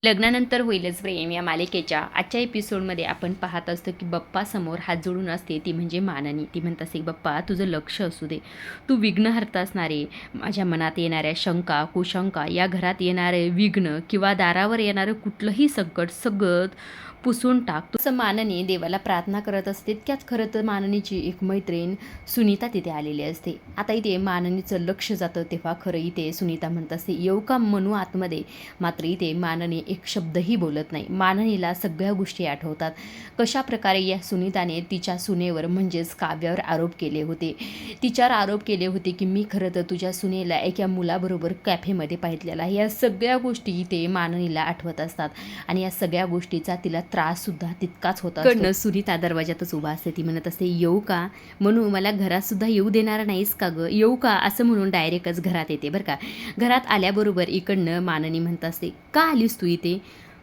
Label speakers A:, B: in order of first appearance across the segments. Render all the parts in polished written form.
A: लग्नानंतर होईलच प्रेम या मालिकेच्या आजच्या एपिसोडमध्ये आपण पाहत असतो की बप्पासमोर हात जोडून असते ती म्हणजे माननी. ती म्हणत असते, बप्पा तुझं लक्ष असू दे, तू विघ्नहर्ता असणारे, माझ्या मनात येणाऱ्या शंका कुशंका, या घरात येणारे विघ्न किंवा दारावर येणारं कुठलंही संकट सगळं पुसून टाक, असं माननी देवाला प्रार्थना करत असते. तितक्यात खरं तर माननीची एक मैत्रीण सुनीता तिथे आलेली असते. आता इथे माननीचं लक्ष जातं तेव्हा खरं इथे सुनीता म्हणत असते, येऊ का म्हणू आतमध्ये. मात्र इथे माननी एक शब्दही बोलत नाही. माननीला सगळ्या गोष्टी आठवतात. कशा प्रकारे या सुनीताने तिच्या सुनेवर म्हणजेच काव्यावर आरोप केले होते. तिच्यावर आरोप केले होते की मी खरं तर तुझ्या सुनेला एका मुलाबरोबर कॅफेमध्ये पाहितलेला. या सगळ्या गोष्टी इथे माननीला आठवत असतात आणि या सगळ्या गोष्टीचा तिला त्राससुद्धा तितकाच होता. कडनं सुनीता दरवाजातच उभा असते. ती म्हणत असते, येऊ का म्हणून मला घरातसुद्धा येऊ देणार नाहीस का गं, येऊ का असं म्हणून डायरेक्टच घरात येते बरं का. घरात आल्याबरोबर इकडनं माननी म्हणत असते, का आलीस तू इथे,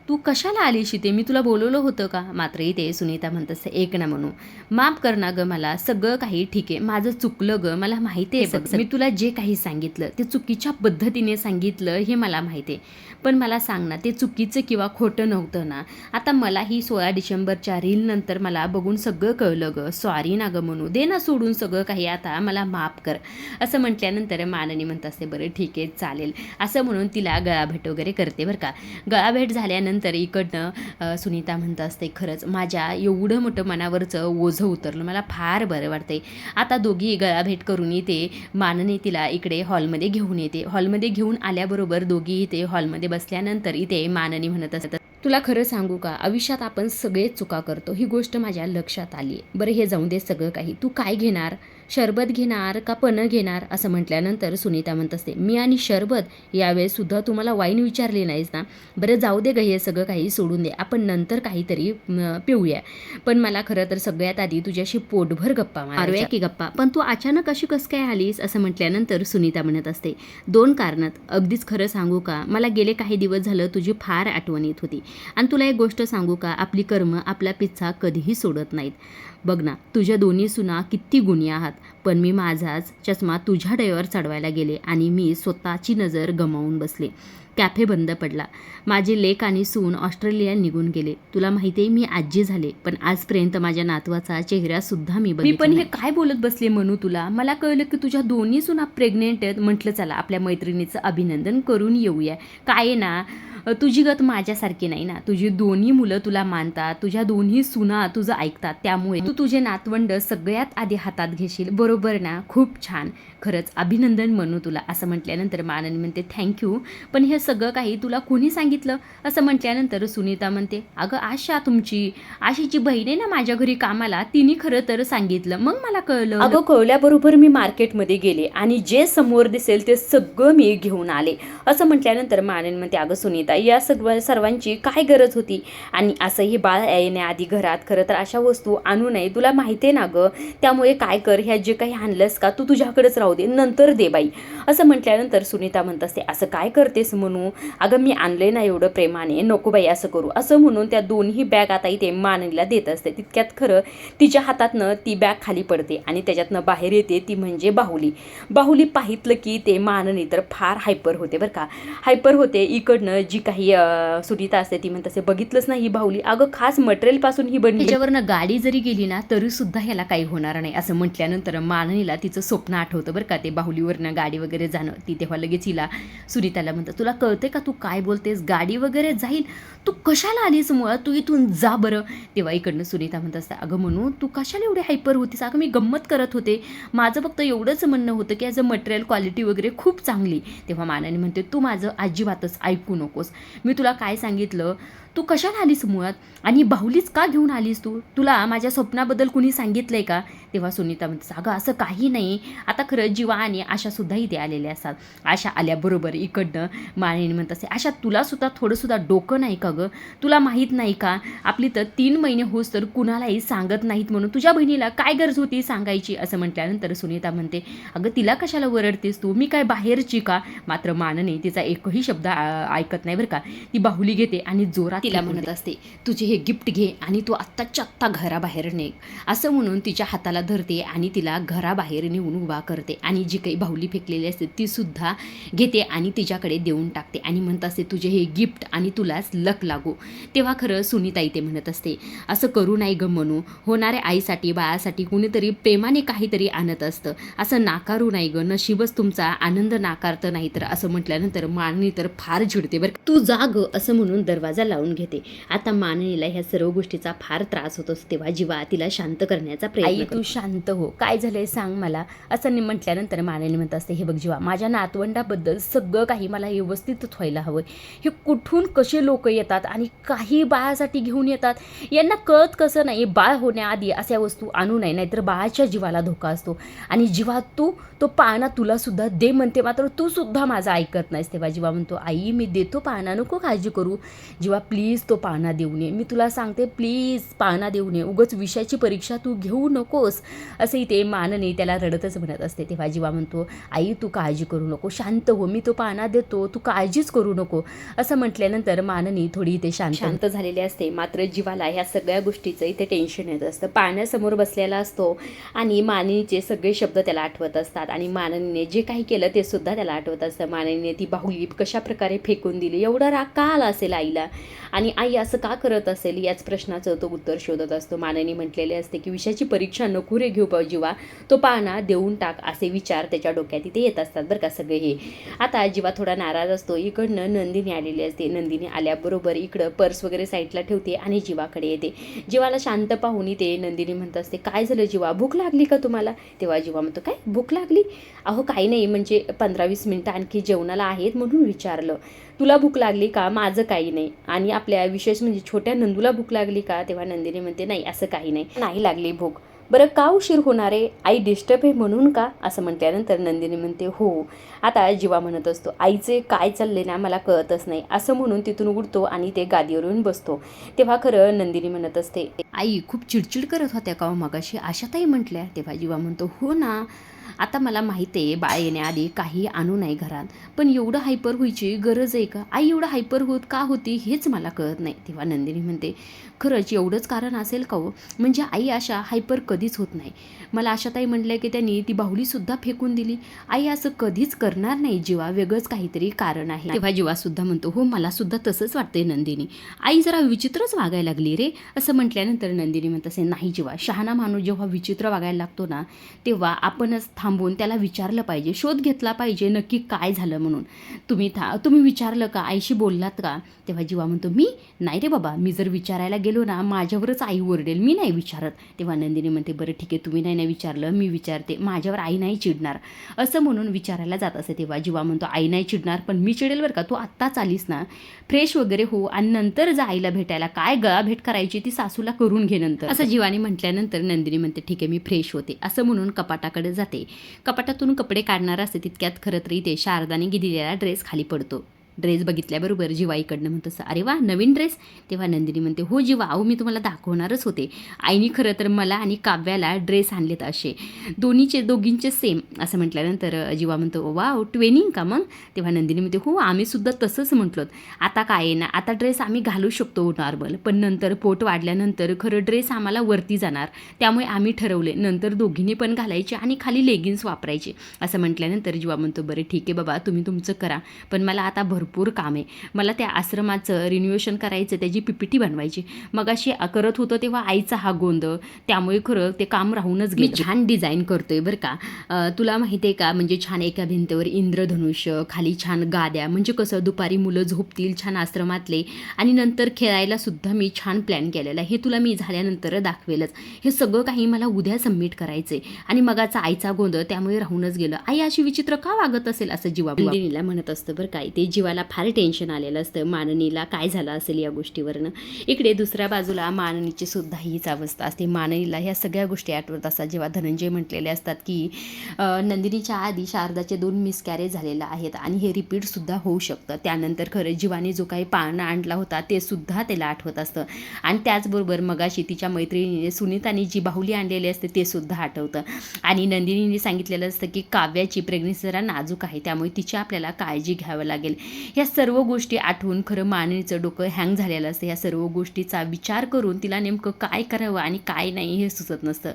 A: तू कशाला आलीस इथे, मी तुला बोलवलं होतं का. मात्र इथे सुनीता म्हणत असते, एक ना म्हणू, माफ कर ना गं, मला सगळं काही ठीक आहे, माझं चुकलं गं, मला माहिती आहे बघ, मी तुला जे काही सांगितलं ते चुकीच्या पद्धतीने सांगितलं हे मला माहिती आहे. पण मला सांग ना, ते चुकीचं किंवा खोटं नव्हतं ना. आता मला ही 16 डिसेंबरच्या रीलनंतर मला बघून सगळं कळलं गं, सॉरी ना गं म्हणू दे ना सोडून सगळं काही, आता मला माफ कर. असं म्हटल्यानंतर माननी म्हणत असते, बरं ठीक आहे चालेल, असं म्हणून तिला गळाभेट वगैरे करते बरं का. गळाभेट झाल्यानंतर इकडनं सुनीता म्हणत असते, खरंच माझ्या एवढं मोठं मनावरचं ओझं उतरलं, मला फार बरं वाटतंय. आता दोघी गळाभेट करून इथे माननी तिला इकडे हॉलमध्ये घेऊन येते. हॉलमध्ये घेऊन आल्याबरोबर दोघी इथे हॉलमध्ये बसल्यानंतर इथे माननी म्हणत असतात, तुला खरं सांगू का, आयुष्यात आपण सगळेच चुका करतो, ही गोष्ट माझ्या लक्षात आली. बरं हे जाऊन दे सगळं काही, तू काय घेणार, शरबत घेणार का पनं घेणार. असं म्हटल्यानंतर सुनीता म्हणत असते, मी आणि शरबत, यावेळेससुद्धा तुम्हाला वाईन विचारली नाहीस ना. बरं जाऊ दे ग, हे सगळं काही सोडून दे, आपण नंतर काहीतरी पिऊया. पण मला खरं तर सगळ्यात आधी तुझ्याशी पोटभर गप्पा मारूया की गप्पा. पण तू अचानक अशी कसं काय आलीस. असं म्हटल्यानंतर सुनीता म्हणत असते, दोन कारणात. अगदीच खरं सांगू का, मला गेले काही दिवस झालं तुझी फार आठवण येत होती. आणि तुला एक गोष्ट सांगू का, आपली कर्म आपला पिच्छा कधीही सोडत नाहीत. बघ ना, तुझ्या दोन्ही सुना किती गुणी आहात, पण मी माझाच चष्मा तुझ्या डोळ्यावर चढवायला गेले आणि मी स्वतःची नजर गमावून बसले. कॅफे बंद पडला, माझे लेक आणि सून ऑस्ट्रेलिया निघून गेले. तुला माहिती आहे मी आजी झाले, पण आजपर्यंत माझ्या नातवाचा चेहरासुद्धा मी पण हे काय बोलत बसले म्हणू तुला. मला कळलं की तुझ्या दोन्ही सुना प्रेग्नेंट आहेत. म्हटलं चला आपल्या मैत्रिणीचं अभिनंदन करून येऊया. काय ना, तुझी गत माझ्यासारखी नाही ना, तुझी दोन्ही मुलं तुला मानतात, तुझ्या दोन्ही सुना तुझं ऐकतात, त्यामुळे तू तुझे नातवंड सगळ्यात आधी हातात घेशील, बरोबर ना. खूप छान, खरंच अभिनंदन म्हणू तुला. असं म्हटल्यानंतर माननी म्हणते, थँक्यू, पण हे सगळं काही तुला कोणी सांगितलं. असं म्हटल्यानंतर सुनीता म्हणते, अगं आशा, तुमची आशीची बहीण आहे ना माझ्या घरी कामाला, तिने खरं तर सांगितलं, मग मला कळलं. अगं कळल्याबरोबर मी मार्केटमध्ये गेले आणि जे समोर दिसेल ते सगळं मी घेऊन आले. असं म्हटल्यानंतर माननी म्हणते, अगं सुनीता, या सर्वांची काय गरज होती, आणि असंही बाळ येण्याआधी घरात खरं तर अशा वस्तू आणू नये, तुला माहिती आहे ना गं. त्यामुळे काय कर, ह्या जे काही आणलंस का तू तुझ्याकडेच राहू दे, नंतर दे बाई. असं म्हटल्यानंतर सुनीता म्हणत असते, असं काय करतेस म्हणू, अगं मी आणलंय ना एवढं प्रेमाने, नको बाई असं करू. असं म्हणून त्या दोन्ही बॅग आता इथे माननीला देत असते. तितक्यात खरं तिच्या हातातनं ती बॅग खाली पडते आणि त्याच्यातनं बाहेर येते ती म्हणजे बाहुली. बाहुली पाहितलं की ते माननी तर फार हायपर होते बरं का, हायपर होते. इकडनं जी काही सुनीता असते ती म्हणत असते, बघितलंच ना ही बाहुली, अगं खास मटेरियलपासून ही बनली, त्याच्यावरनं गाडी जरी गेली ना तरी सुद्धा ह्याला काही होणार नाही. असं म्हटल्यानंतर माननीला तिचं स्वप्न आठवतं बरं का, ते बाहुलीवरनं गाडी वगैरे जाणं. ती तेव्हा लगेच हिला सुनीताला म्हणतं, तुला कळते का तू काय बोलतेस, गाडी वगैरे जाईल, तू कशाला आलीस मुळात, तू इथून जा बरं. तेव्हा इकडनं सुनीता म्हणत असते, अगं म्हणू तू कशाला एवढे हायपर होतीस, अगं मी गंमत करत होते, माझं फक्त एवढंच म्हणणं होतं की ॲज अ मटेरियल क्वालिटी वगैरे खूप चांगली. तेव्हा माननी म्हणते, तू माझं अजिबातच ऐकू नकोस, मी तुला काय सांगितलं, तू कशाला आलीस मुळात, आणि बाहुलीच का घेऊन आलीस तू, तुला माझ्या स्वप्नाबद्दल कुणी सांगितलंय का. तेव्हा सुनीता म्हणते, अगं असं काही नाही. आता खरं जीवा आणि आशासुद्धा इथे आलेल्या असतात. आशा आल्याबरोबर इकडनं माननी म्हणत असते, आशा तुला सुद्धा थोडंसुद्धा डोकं नाही का गं, तुला माहीत नाही का आपली तर 3 महिने होस तर कुणालाही सांगत नाहीत म्हणून, तुझ्या बहिणीला काय गरज होती सांगायची. असं म्हटल्यानंतर सुनीता म्हणते, अगं तिला कशाला वरडतेस तू, मी काय बाहेरची का. मात्र माननी तिचा एकही शब्द ऐकत नाही बरं का. ती बाहुली घेते आणि जोरात तिला म्हणत असते, तुझे हे गिफ्ट घे आणि तू आत्ताच्या आत्ता घराबाहेर निघ. असं म्हणून तिच्या हाताला धरते आणि तिला घराबाहेर नेऊन उभा करते आणि जी काही बाहुली फेकलेली असते ती सुद्धा घेते आणि तिच्याकडे देऊन टाकते आणि म्हणत असते तुझे हे गिफ्ट आणि तुलाच लक लागू. तेव्हा खरं सुनीताई ते म्हणत असते असं करू नाही ग म्हणू, होणाऱ्या आईसाठी बाळासाठी कुणीतरी प्रेमाने काहीतरी आणत असतं, असं नाकारू नाही ग, नशीबच तुमचा आनंद नाकारतं नाही तर, असं म्हटल्यानंतर माननी तर फार चिडते बरं. तू जा ग असं म्हणून दरवाजा लावून घेते. आता माननीला ह्या सर्व गोष्टीचा फार त्रास होत असतो. तेव्हा जीवा तिला शांत करण्याचा प्रयत्न करते. तू शांत हो, काय झालंय सांग मला, असं म्हटल्यानंतर माननी म्हणत असते हे बघ जीवा, माझ्या नातवंडाबद्दल सगळं काही मला व्यवस्थितच व्हायला हवं. हे कुठून कसे लोक येतात आणि काही बाळासाठी घेऊन येतात, यांना कळत कसं नाही बाळ होण्याआधी अशा वस्तू आणू नये, नाहीतर बाळाच्या जीवाला धोका असतो. आणि जीवा तू तो पाळणा तुला सुद्धा दे म्हणते, मात्र तू सुद्धा माझा ऐकत नाहीस. तेव्हा जीवा म्हणतो आई मी देतो पाळणा, नको काळजी करू. जीवा प्लीज तो पाळणा देऊ नये, मी तुला सांगते प्लीज पाळणा देऊ नये, उगाच विषयाची परीक्षा तू घेऊ नकोस, असंही ते माननी त्याला रडतच म्हणत असते. तेव्हा जीवा म्हणतो आई तू काळजी करू नको, शांत हो, मी तो पाळणा देतो, तू काळजीच करू नको, असं म्हटल्यानंतर माननी थोडी इथे शांत झालेली असते. मात्र जीवाला ह्या सगळ्या गोष्टीचं इथे टेन्शन येत असतं. पाळण्यासमोर बसलेला असतो आणि माननीचे सगळे शब्द त्याला आठवत असतात आणि माननीने जे काही केलं ते सुद्धा त्याला आठवत असतं. माननीने ती बाहुली कशा प्रकारे फेकून दिली, एवढा राग का आला असेल आईला आणि आई असं का करत असेल, याच प्रश्नाचं तो उत्तर शोधत असतो. माननी म्हटलेले असते की विषयाची परीक्षा नको रे घेऊ जीवा, तो पाळणा देऊन टाक, असे विचार त्याच्या डोक्यात इथे येत असतात बरं का सगळे हे. आता जीवा थोडा नाराज असतो. इकडनं नंदिनी आलेली असते. नंदिनी आल्याबरोबर इकडं पर्स वगैरे साईडला ठेवते आणि जीवाकडे येते. जीवाला शांत पाहून ते नंदिनी म्हणत असते काय झालं जीवा, भूक लागली का तुम्हाला? तेव्हा जीवा म्हणतो काय भूक लागली? अहो काही नाही, म्हणजे 15-20 मिनटं आणखी जेवणाला आहेत म्हणून विचारलं. तुला भूक लागली का? माझं काही नाही. आणि आपल्या विशेष म्हणजे छोट्या नंदूला भूक लागली का? तेव्हा नंदिनी म्हणते नाही असं काही नाही लागली भूक. बरं का उशीर होणार आहे? आई डिस्टर्ब आहे म्हणून का? असं म्हटल्यानंतर नंदिनी म्हणते हो. आता जीवा म्हणत असतो आईचे काय चालले ना मला कळतच नाही, असं म्हणून तिथून उडतो आणि ते गादीवरून बसतो. तेव्हा खरं नंदिनी म्हणत असते आई खूप चिडचिड करत होत्या का मगाशी, आशाताई म्हटल्या. तेव्हा जीवा म्हणतो हो ना, आता मला माहिती आहे बाळ येण्याआधी काही आणू नाही घरात, पण एवढं हायपर व्हायची गरज आहे का? आई एवढं हायपर होत का होती हेच मला कळत नाही. तेव्हा नंदिनी म्हणते खरंच एवढंच कारण असेल का हो, म्हणजे आई अशा हायपर कधीच होत नाही. मला आशाताई म्हटल्या की त्यांनी ती बाहुलीसुद्धा फेकून दिली, आई असं कधीच करणार नाही जीवा, वेगळंच काहीतरी कारण आहे. तेव्हा जीवासुद्धा म्हणतो हो मला सुद्धा तसंच वाटतंय नंदिनी, आई जरा विचित्रच वागायला लागली रे, असं म्हटल्यानंतर नंदिनी म्हणत असे नाही जीवा, शहाणा माणूस जेव्हा विचित्र वागायला लागतो ना तेव्हा आपणच थांबून त्याला विचारलं पाहिजे, शोध घेतला पाहिजे नक्की काय झालं म्हणून. तुम्ही विचारलं का, आईशी बोललात का? तेव्हा जीवा म्हणतो मी नाही रे बाबा, मी जर विचारायला गेलो ना माझ्यावरच आई ओरडेल, मी नाही विचारत. तेव्हा नंदिनी म्हणते बरं ठीक आहे, तुम्ही नाही विचारलं मी विचारते, माझ्यावर आई नाही चिडणार, असं म्हणून विचारायला जात असे. तेव्हा जीवा म्हणतो आई नाही चिडणार, पण मी चिडेल बरं का, तू आत्ताच आलीस ना, फ्रेश वगैरे हो आणि नंतर जा आईला भेटायला, काय गळा भेट करायची ती सासूला करून घे नंतर, असं जीवाने म्हटल्यानंतर नंदिनी म्हणते ठीक आहे मी फ्रेश होते, असं म्हणून कपाटाकडे जाते. कपाटातून कपडे काढणार असते तितक्यात खरं तर इथे शारदाने दिलेला ड्रेस खाली पडतो. ड्रेस बघितल्याबरोबर जीवा इकडनं म्हणतो अरे वा नवीन ड्रेस. तेव्हा नंदिनी म्हणते हो जीवा, अहो मी तुम्हाला दाखवणारच होते, आईने खरं तर मला आणि काव्याला ड्रेस आणलेत असे दोघींचे सेम, असं म्हटल्यानंतर जीवा म्हणतो वा ट्वेनिंग का मग? तेव्हा नंदिनी म्हणते हो आम्ही सुद्धा तसंच म्हटलोत, आता काय आहे ना, आता ड्रेस आम्ही घालू शकतो नॉर्मल, पण नंतर पोट वाढल्यानंतर खरं ड्रेस आम्हाला वरती जाणार, त्यामुळे आम्ही ठरवले नंतर दोघींनी पण घालायचे आणि खाली लेगिन्स वापरायचे, असं म्हटल्यानंतर जीवा म्हणतो बरं ठीक आहे बाबा तुम्ही तुमचं करा, पण मला आता भरपूर काम आहे, मला त्या आश्रमाचं रिन्युएशन करायचं, त्याची PPT बनवायची, मग अशी करत होतं तेव्हा आईचा हा गोंधळ, त्यामुळे खरं ते काम राहूनच गेलं. छान डिझाईन करतोय बरं का, तुला माहिती आहे का, म्हणजे छान एका भिंतीवर इंद्रधनुष्य, खाली छान गाद्या, म्हणजे कसं दुपारी मुलं झोपतील छान आश्रमातले आणि नंतर खेळायला सुद्धा मी छान प्लॅन केलेला आहे, हे तुला मी झाल्यानंतर दाखवेलच, हे सगळं काही मला उद्या सबमिट करायचंय आणि मगाचा आईचा गोंधळ त्यामुळे राहूनच गेलं, आई अशी विचित्र का वागत असेल असं जीवा नंदिनीला म्हणत असतं बरं काय. ते जीवाला फार टेन्शन आलेलं असतं, माननीला काय झालं असेल या गोष्टीवरनं. इकडे दुसऱ्या बाजूला माननीची सुद्धा हीच अवस्था असते. माननीला ह्या सगळ्या गोष्टी आठवत असतात, जेव्हा धनंजय म्हटलेले असतात की नंदिनीच्या आधी शारदाचे 2 मिसकॅरेज झालेलं आहेत आणि हे रिपीटसुद्धा होऊ शकतं. त्यानंतर खरं जीवाने जो काही पाळणा आणला होता ते सुद्धा त्याला आठवत असतं आणि त्याचबरोबर मगाशी तिच्या मैत्रिणीने सुनीताने जी बाहुली आणलेली असते ते सुद्धा आठवतं आणि नंदिनीने सांगितलेलं असतं की काव्याची प्रेग्नन्सी जरा नाजूक आहे, त्यामुळे तिची आपल्याला काळजी घ्यावी लागेल. ह्या सर्व गोष्टी आठवून खरं माननीचं डोकं हँग झालेलं असतं. ह्या सर्व गोष्टीचा विचार करून तिला नेमकं काय करावं आणि काय नाही हे सुचत नसतं.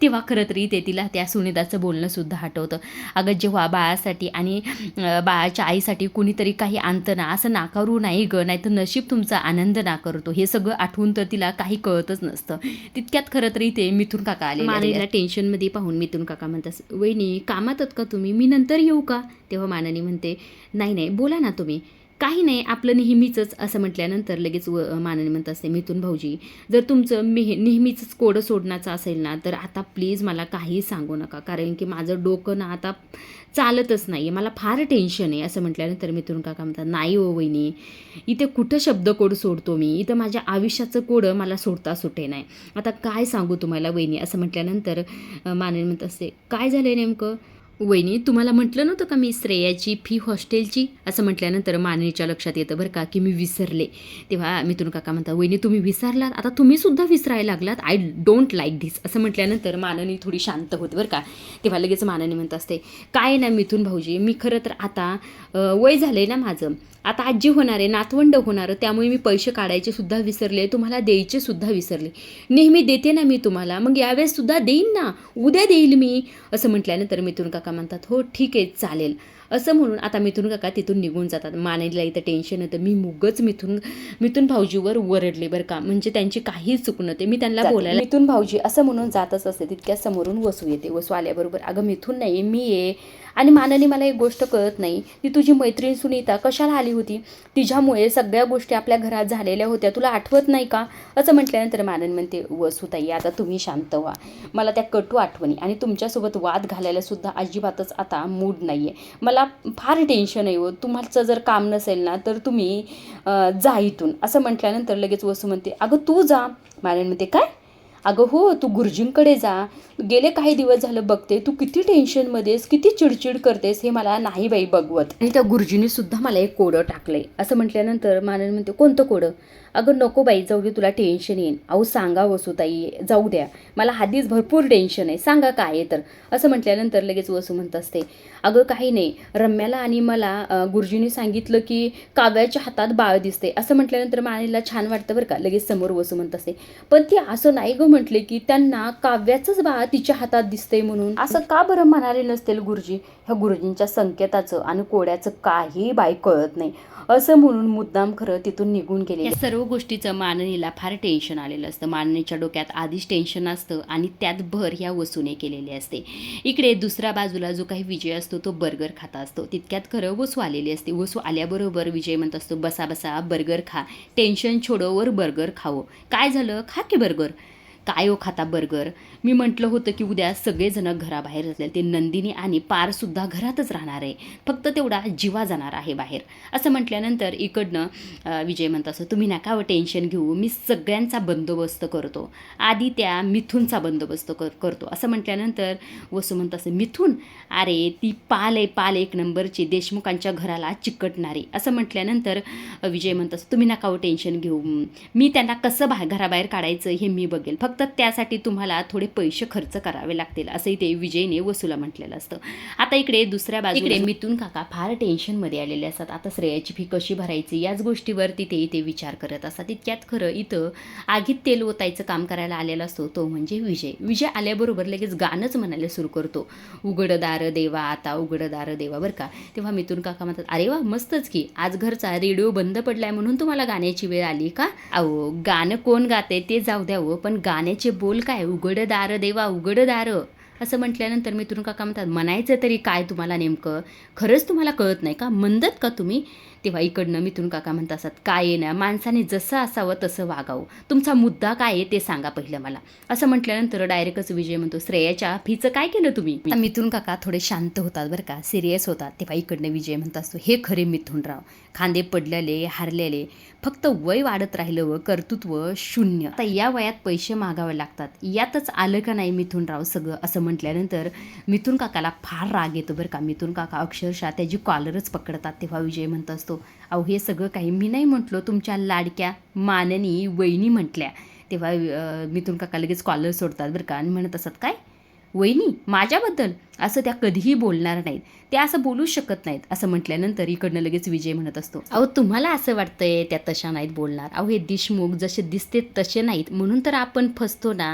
A: तेव्हा खरं तरी ते तिला त्या सुनीताचं बोलणंसुद्धा आठवतं. अगं जेव्हा बाळासाठी आणि बाळाच्या आईसाठी कुणीतरी काही आणतं ना, असं नाकारू नाही गं, नाहीतर नशीब तुमचा आनंद नाकारतो. हे सगळं आठवून तर तिला काही कळतच नसतं. तितक्यात खरं तरी ते मिथून काका आले. माननीला टेन्शनमध्ये पाहून मिथून काका म्हणतात, वहिनी कामात आहात का तुम्ही, मी नंतर येऊ का? तेव्हा माननी म्हणते, नाही नाही बोला ना तुम्ही, काही नाही आपलं नेहमीचंच. असं म्हटल्यानंतर लगेच माननी म्हणत असते, मिथून भाऊजी जर तुमचं नेहमीचंच कोडं सोडण्याचं असेल ना, तर आता प्लीज मला काही सांगू नका, कारण की माझं डोकं ना आता चालतच नाही आहे, मला फार टेन्शन आहे. असं म्हटल्यानंतर मिथून काका म्हणतात, नाही हो वहिनी, इथे कुठं शब्दकोड सोडतो मी, इथं माझ्या आयुष्याचं कोडं मला सोडता सुटे नाही. आता काय सांगू तुम्हाला वहिनी. असं म्हटल्यानंतर माननी म्हणत असते, काय झालं आहे नेमकं? वहिनी तुम्हाला म्हटलं नव्हतं का मी श्रेयाची फी हॉस्टेलची? असं म्हटल्यानंतर माननीच्या लक्षात येतं बरं का की मी विसरले. तेव्हा मिथून काका म्हणतात, वहिनी तुम्ही विसरलात, आता तुम्ही सुद्धा विसरायला लागलात, आय डोंट लाईक धिस. असं म्हटल्यानंतर माननी थोडी शांत होते बरं का. तेव्हा लगेच माननी म्हणत असते, काय ना मिथून भाऊजी, मी खरं तर आता वय झालं आहे ना माझं, आता आजी होणार आहे, नातवंड होणार, त्यामुळे मी पैसे काढायचे सुद्धा विसरले, तुम्हाला द्यायचे सुद्धा विसरले. नेहमी देते ना मी तुम्हाला, मग यावेळेस सुद्धा देईन ना, उद्या देईल मी. असं म्हटल्यानंतर मिथून काका म्हणतात, हो ठीक आहे चालेल. असं म्हणून आता मिथून काका तिथून निघून जातात. माननीला इथं टेन्शन होतं, मी मुगच मिथून भाऊजीवर वरडले बरं का, म्हणजे त्यांची काहीच चूक नव्हते, मी त्यांना बोलायला मिथून भाऊजी असं म्हणून जातच असते. तितक्या समोरून वसू येते. वसू आल्याबरोबर, अगं मिथून नाही मी आहे. आणि माननी मला एक गोष्ट कळत नाही, ती तुझी मैत्रीण सुनीता कशाला आली होती? तिच्यामुळे सगळ्या गोष्टी आपल्या घरात झालेल्या होत्या, तुला आठवत नाही का? असं म्हटल्यानंतर माननी म्हणते, वसूताई आता तुम्ही शांत व्हा, मला त्या कटू आठवणी आणि तुमच्यासोबत वाद घालायला सुद्धा अजिबातच आता मूड नाही आहे, मला फार टेन्शन आहे हो, तुम्हाला जर काम नसेल ना तर तुम्ही जा इथून. असं म्हटल्यानंतर लगेच वसू म्हणते, अगं तू जा. माननी म्हणते, काय? अगं हो, तू गुरुजींकडे जा, गेले काही दिवस झालं बघते तू किती टेन्शनमध्येस, किती चिडचिड करतेस, हे मला नाही बाई बघवत. आणि त्या गुरुजींनी सुद्धा मला एक कोडं टाकलंय. असं म्हटल्यानंतर माननी म्हणते, कोणतं कोडं? अगं नको बाई, जाऊ दे, तुला टेन्शन येईल. अहो सांगा वसूताई, जाऊ द्या, मला आधीच भरपूर टेन्शन आहे, सांगा काय आहे तर. असं म्हटल्यानंतर लगेच वसू म्हणत असते, अगं काही नाही, रम्याला आणि मला गुरुजींनी सांगितलं की काव्याच्या हातात बाळ दिसते. असं म्हटल्यानंतर माननीला छान वाटतं बरं का. लगेच समोर वसू म्हणत असते, पण ती असं नाही गं म्हटले की त्यांना काव्याचंच बाळ तिच्या हातात दिसतंय म्हणून. असं का बरं म्हणाले नसतील गुरुजी? ह्या गुरुजींच्या संकेताचं आणि कोड्याचं काही बाई कळत नाही. असं म्हणून मुद्दाम खरं तिथून निघून गेले. या सर्व गोष्टीचं माननीला फार टेन्शन आलेलं असतं. माननीच्या डोक्यात आधीच टेन्शन असतं आणि त्यात भर ह्या वसूने केलेली असते. इकडे दुसऱ्या बाजूला जो काही विजय असतो तो बर्गर खाता असतो. तितक्यात खरं वसू आलेली असते. वसू आल्याबरोबर विजय म्हणत असतो, बसा बसा बर्गर खा, टेन्शन छोडोवर बर्गर खावं. काय झालं, खा की बर्गर. काय हो खाता बर्गर? मी म्हटलं होतं की उद्या सगळेजण घराबाहेर असले, ते नंदिनी आणि पारसुद्धा घरातच राहणार आहे, फक्त तेवढा जीवा जाणार आहे बाहेर. असं म्हटल्यानंतर इकडनं विजय म्हणत असतो, तुम्ही नका टेन्शन घेऊ, मी सगळ्यांचा बंदोबस्त करतो, आधी त्या मिथूनचा बंदोबस्त करतो. असं म्हटल्यानंतर वसू म्हणत असं, मिथून? अरे ती पाल आहे, पाल एक नंबरची, देशमुखांच्या घराला चिकटणारी. असं म्हटल्यानंतर विजय म्हणत असतो, तुम्ही नका टेन्शन घेऊ, मी त्यांना कसं घराबाहेर काढायचं हे मी बघेल, फक्त त्यासाठी तुम्हाला थोडे पैसे खर्च करावे लागतील. असंही ते विजयने वसूला म्हटलेलं असतं. आता इकडे दुसऱ्या बाजूकडे मिथून काका फार टेन्शनमध्ये आलेले असतात. आता श्रेयाची फी कशी भरायची याच गोष्टीवरती ते विचार करत असतात. तितक्यात खरं इथं आगीत तेल ओतायचं काम करायला आलेला असतो तो म्हणजे विजय. विजय आल्याबरोबर लगेच गाणंच म्हणायला सुरू करतो, उघडदार देवा आता उघडदार देवा, बरं का. तेव्हा मिथून काका म्हणतात, अरे वा मस्तच की, आज घरचा रेडिओ बंद पडलाय म्हणून तुम्हाला गाण्याची वेळ आली का? अहो गाणं कोण गाते ते जाऊ द्यावं, पण गाण्याचे बोल काय, उघडदार देवा उघडदार. असं म्हटल्यानंतर मिथून काका म्हणतात, म्हणायचं तरी काय तुम्हाला नेमकं, खरंच तुम्हाला कळत नाही का, मंदत का तुम्ही? तेव्हा इकडनं मिथून काका म्हणत असतात, काय आहे ना, माणसाने जसं असावं तसं वागावं, तुमचा मुद्दा काय आहे ते सांगा पहिलं मला. असं म्हटल्यानंतर डायरेक्टच विजय म्हणतो, श्रेयाच्या फीचं काय केलं तुम्ही? मिथून काका थोडे शांत होतात बरं का, सिरियस होतात. तेव्हा इकडनं विजय म्हणत असतो, हे खरे मिथूनराव, खांदे पडलेले हारलेले, फक्त वय वाढत राहिलं व कर्तृत्व शून्य. आता या वयात पैसे मागावे लागतात, यातच आलं का नाही मिथूनराव सगळं? असं म्हटल्यानंतर मिथून काकाला फार राग येतो बरं का. मिथून काका अक्षरशः त्याची कॉलरच पकडतात. तेव्हा विजय म्हणत असतो, अहो हे सगळं काही मी नाही म्हटलो, तुमच्या लाडक्या माननी वहिनी म्हटल्या. तेव्हा मिथून काका लगेच कॉलर सोडतात बरं का आणि म्हणत असतात, काय वहिनी माझ्याबद्दल असं त्या कधीही बोलणार नाहीत, त्या असं बोलूच शकत नाहीत असं म्हटल्यानंतर इकडनं लगेच विजय म्हणत असतो, अहो तुम्हाला असं वाटतंय त्या तशा नाहीत बोलणार, अहो हे देशमुख जसे दिसते तसे नाहीत म्हणून तर आपण फसतो ना.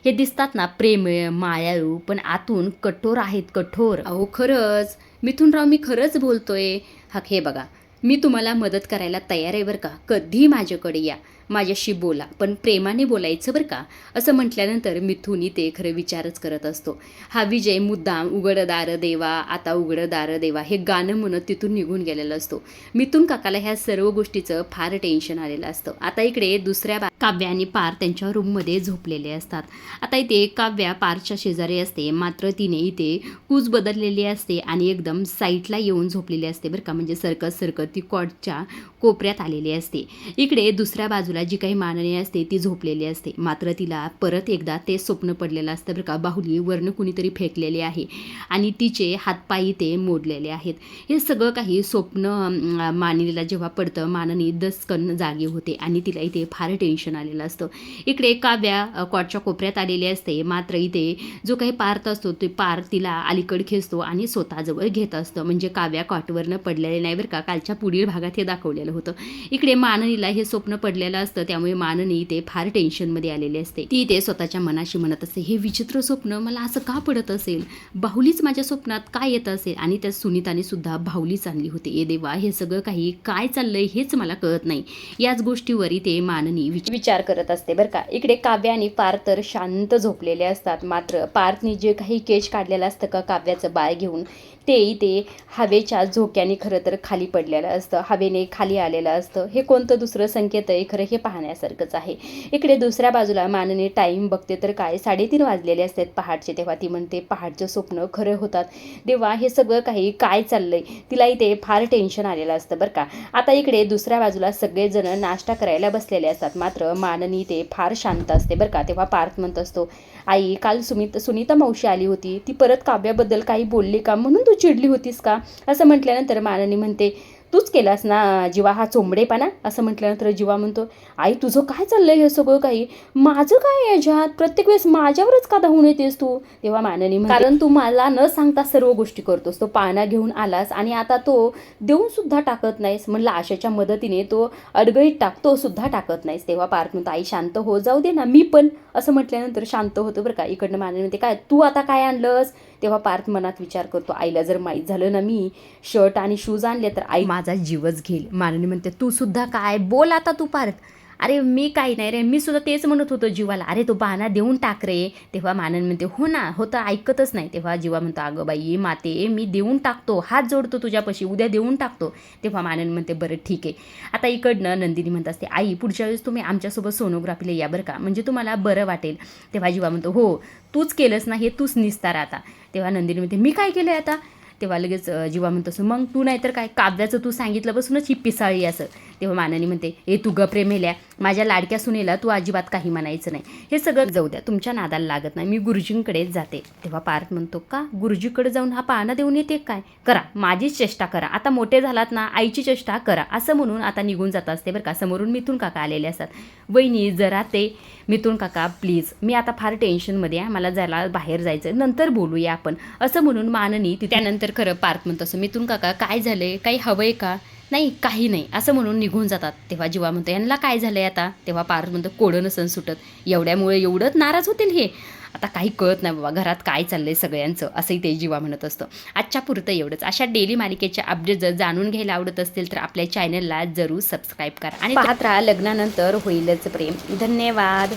A: हे दिसतात ना प्रेमळ मायाळू पण आतून कठोर आहेत, कठोर. अहो खरंच मिथुनराव मी खरंच बोलतोय. हा हे बघा मी तुम्हाला मदत करायला तयार आहे बरं का, कधी माझ्याकडे या, माझ्याशी बोला पण प्रेमाने बोलायचं बरं का. असं म्हटल्यानंतर मिथुनी ते खरं विचारच करत असतो. हा विजय मुद्दाम उघड दार देवा आता उघड दार देवा हे गाणं म्हणत तिथून निघून गेलेलं असतो. मिथुन काकाला ह्या सर्व गोष्टीचं फार टेन्शन आलेलं असतं. आता इकडे दुसऱ्या काव्या आणि पार त्यांच्या रूममध्ये झोपलेले असतात. आता इथे काव्या पारच्या शेजारी असते, मात्र तिने इथे कूच बदललेली असते आणि एकदम साईडला येऊन झोपलेली असते बरं का, म्हणजे सरकत ती कॉटच्या कोपऱ्यात आलेली असते. इकडे दुसऱ्या बाजूला जी काही माननी असते ती झोपलेली असते, मात्र तिला परत एकदा ते स्वप्न पडलेलं असतं बरं का, बाहुली वरनं कुणीतरी फेकलेले आहे आणि तिचे हातपायी ते मोडलेले आहेत. हे सगळं काही स्वप्न माननीला जेव्हा पडतं माननी दचकन जागी होते आणि तिला इथे फार टेन्शन आलेलं असतं. इकडे काव्या कॉटच्या कोपऱ्यात आलेली असते, मात्र इथे जो काही पार्थ असतो ते पार तिला अलीकडे खेचतो आणि स्वतःजवळ घेत असतं, म्हणजे काव्या कॉटवरनं पडलेले नाही बरं का, कालच्या पुढील भागात हे दाखवलेलं होतं. इकडे माननीला हे स्वप्न पडलेलं असतं, त्यामुळे माननी इथे फार टेन्शनमध्ये आलेली असते. ती इथे स्वतःच्या मनाशी म्हणत असते, हे विचित्र स्वप्न मला असं का पडत असेल, बाहुलीच माझ्या स्वप्नात काय येत असेल आणि त्या सुनीताने सुद्धा बाहुलीच आणली होती. ए देवा हे सगळं काही काय चाललंय हेच मला कळत नाही. याच गोष्टीवर इथे माननी विचार करत असते बरं का. इकडे काव्या आणि पार्थ तर शांत झोपलेले असतात, मात्र पार्थने जे काही केश काढलेलं असतं का काव्याचं बाळ घेऊन ते इथे हवेच्या झोक्याने खरं तर खाली पडलेलं असतं, हवेने खाली आलेलं असतं. हे कोणतं दुसरं संकेत आहे खरं हे पाहण्यासारखंच आहे. इकडे दुसऱ्या बाजूला माननी टाईम बघते तर काय 3:30 वाजलेले असतात पहाटचे, तेव्हा ती म्हणते पहाटचं स्वप्न खरं होतात. देवा हे सगळं काही काय चाललंय, तिला इथे फार टेन्शन आलेलं असतं बरं का. आता इकडे दुसऱ्या बाजूला सगळेजण नाश्ता करायला बसलेले असतात, मात्र माननी ते फार शांत असते बरं का. तेव्हा पार्थ म्हणत असतो, आई काल सुनीता मावशी आली होती, ती परत काव्याबद्दल काही बोलली का, म्हणून तू चिडली होतीस का. असं म्हटल्यानंतर माननी म्हणते, तूच केलास ना जीवा हा चोंबडेपणा. असं म्हटल्यानंतर जीवा म्हणतो, आई तुझं काय चाललंय हे सगळं काही, माझं काय याच्यात, प्रत्येक वेळेस माझ्यावरच का धावून येतेस तू. तेव्हा माननी म्हणते, कारण तू मला न सांगता सर्व गोष्टी करतोस, तो पाळणा घेऊन आलास आणि आता तो देऊन सुद्धा टाकत नाहीस, म्हणलं आशाच्या मदतीने तो अडगळीत टाकतो सुद्धा टाकत नाहीस. तेव्हा पार्थ म्हणतो, आई शांत हो, जाऊ दे ना मी पण. असं म्हटल्यानंतर शांत होतं बरं का. इकडनं माननी म्हणते, काय तू आता काय आणलंस. तेव्हा पार्थ मनात विचार करतो, आईला जर माहीत झालं ना मी शर्ट आणि शूज आणले तर आई माझा जीवच घेईल. माननी म्हणते, तू सुद्धा काय बोल आता तू पार्थ. अरे मी काही नाही रे, मी सुद्धा तेच म्हणत होतो जीवाला, अरे तो बाणा देऊन टाक रे. तेव्हा माननी म्हणते, हो ना होतं ऐकतच नाही. तेव्हा जीवा म्हणतो, अगं बाई माते मी देऊन टाकतो, हात जोडतो तुझ्यापाशी, उद्या देऊन टाकतो. तेव्हा माननी म्हणते, बरं ठीक आहे. आता इकडनं नंदिनी म्हणत असते, आई पुढच्या वेळेस तुम्ही आमच्यासोबत सोनोग्राफीला या बरं का, म्हणजे तुम्हाला बरं वाटेल. तेव्हा जीवा म्हणतो, हो तूच केलंस ना हे, तूच निस्तार आता. तेव्हा नंदिनी म्हणते, मी काय केलं आता. तेव्हा लगेच जीवा म्हणतो असं, मग तू नाही तर काय, काव्याचं तू सांगितलं बसूनच ही पिसाळी असं. तेव्हा माननी म्हणते, ए तू गप रे मेल्या, माझ्या लाडक्या सुनेला तू अजिबात काही म्हणायचं नाही, हे सगळं जाऊ द्या, तुमच्या नादाला लागत नाही, मी गुरुजींकडेच जाते. तेव्हा पार्थ म्हणतो, का गुरुजीकडे जाऊन हा पाळणा देऊन येते काय, करा माझीच चेष्टा करा, आता मोठे झालात ना आईची चेष्टा करा. असं म्हणून आता निघून जात असते बरं का. समोरून मिथुन काका आलेले असतात. वहिनी जरा ते मिथुन काका प्लीज, मी आता फार टेन्शनमध्ये आहे, मला जायला बाहेर जायचं, नंतर बोलूया आपण. असं म्हणून माननी त्यानंतर खरं पार्थ म्हणतो असं, मिथुन काका काय झालंय, काही हवंय का. नाही काही नाही असं म्हणून निघून जातात. तेव्हा जीवा म्हणतो, यांना काय झालंय आता. तेव्हा पार्थ म्हणतो, कोडं नसन सुटत, एवढ्यामुळे एवढंच नाराज होतील हे, आता काही कळत नाही बाबा घरात काय चाललंय सगळ्यांचं. असंही ते जीवा म्हणत असतं. आजच्या पुरतं एवढंच. अशा डेली मालिकेच्या अपडेट जर जाणून घ्यायला आवडत असतील तर आपल्या चॅनलला जरूर सबस्क्राईब करा आणि पाहत राहा लग्नानंतर होईलच प्रेम. धन्यवाद.